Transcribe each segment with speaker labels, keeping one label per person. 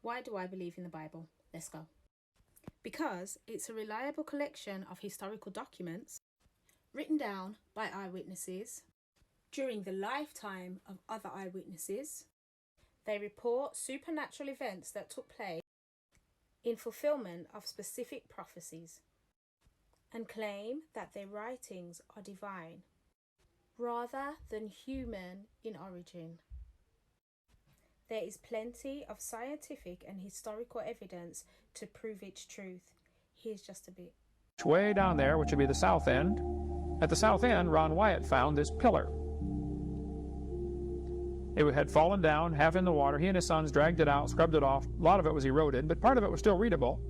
Speaker 1: Why do I believe in the Bible? Let's go. Because it's a reliable collection of historical documents written down by eyewitnesses during the lifetime of other eyewitnesses. They report supernatural events that took place in fulfillment of specific prophecies and claim that their writings are divine rather than human in origin. There is plenty of scientific and historical evidence to prove its truth. Here's just a bit.
Speaker 2: Way down there, which would be the south end, at the south end, Ron Wyatt found this pillar. It had fallen down, half in the water. He and his sons dragged it out, scrubbed it off. A lot of it was eroded, but part of it was still readable.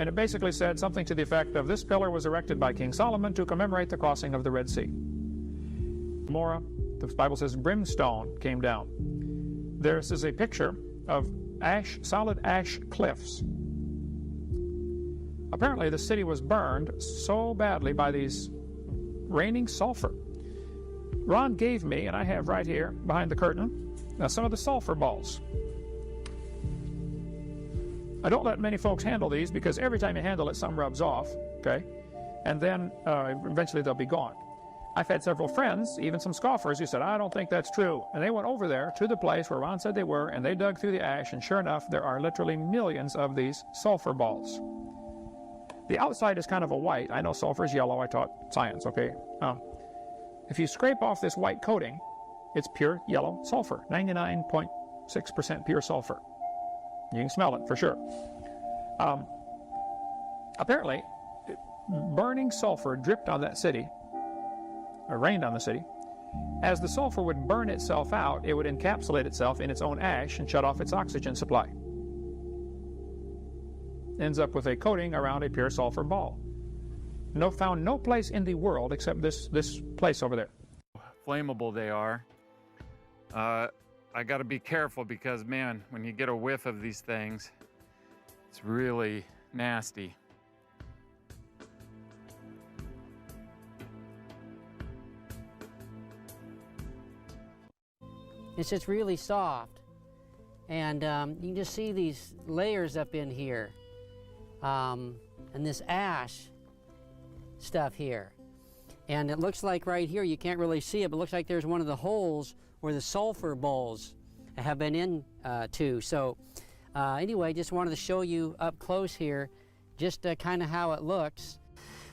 Speaker 2: And it basically said something to the effect of, this pillar was erected by King Solomon to commemorate the crossing of the Red Sea. Gomorrah, the Bible says, brimstone came down. This is a picture of solid ash cliffs. Apparently the city was burned so badly by these raining sulfur. Ron gave me, and I have right here behind the curtain, some of the sulfur balls. I don't let many folks handle these because every time you handle it, some rubs off, okay? And then eventually they'll be gone. I've had several friends, even some scoffers, who said, I don't think that's true. And they went over there to the place where Ron said they were, and they dug through the ash, and sure enough, there are literally millions of these sulfur balls. The outside is kind of a white. I know sulfur is yellow. I taught science, okay? If you scrape off this white coating, it's pure yellow sulfur, 99.6% pure sulfur. You can smell it for sure. Apparently, burning sulfur dripped on that city, or rained on the city. As the sulfur would burn itself out, it would encapsulate itself in its own ash and shut off its oxygen supply. Ends up with a coating around a pure sulfur ball. Found no place in the world except this place over there.
Speaker 3: Flammable they are. I got to be careful because, man, when you get a whiff of these things, it's really nasty.
Speaker 4: It's just really soft, and you can just see these layers up in here, and this ash stuff here. And it looks like right here, you can't really see it, but it looks like there's one of the holes where the sulfur balls have been into. So anyway, just wanted to show you up close here just kind of how it looks.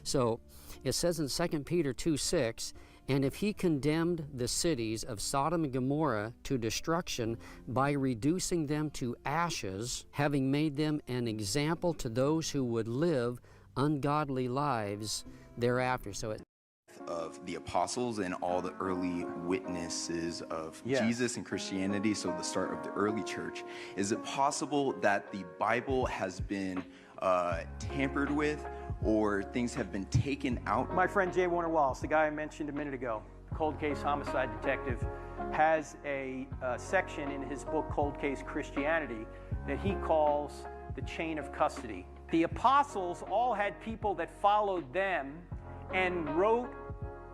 Speaker 4: So it says in 2 Peter 2:6, and if he condemned the cities of Sodom and Gomorrah to destruction by reducing them to ashes, having made them an example to those who would live ungodly lives thereafter. So
Speaker 5: of the apostles and all the early witnesses of Jesus and Christianity, so the start of the early church. Is it possible that the Bible has been tampered with, or things have been taken out?
Speaker 6: My friend J. Warner Wallace, the guy I mentioned a minute ago, cold case homicide detective, has a section in his book Cold Case Christianity that he calls the chain of custody. The apostles all had people that followed them and wrote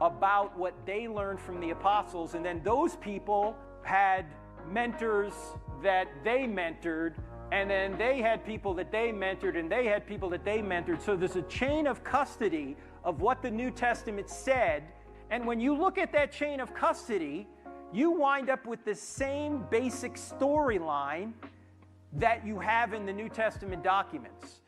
Speaker 6: about what they learned from the apostles, and then those people had mentors that they mentored, and then they had people that they mentored, and they had people that they mentored. So there's a chain of custody of what the New Testament said, and when you look at that chain of custody, you wind up with the same basic storyline that you have in the New Testament documents.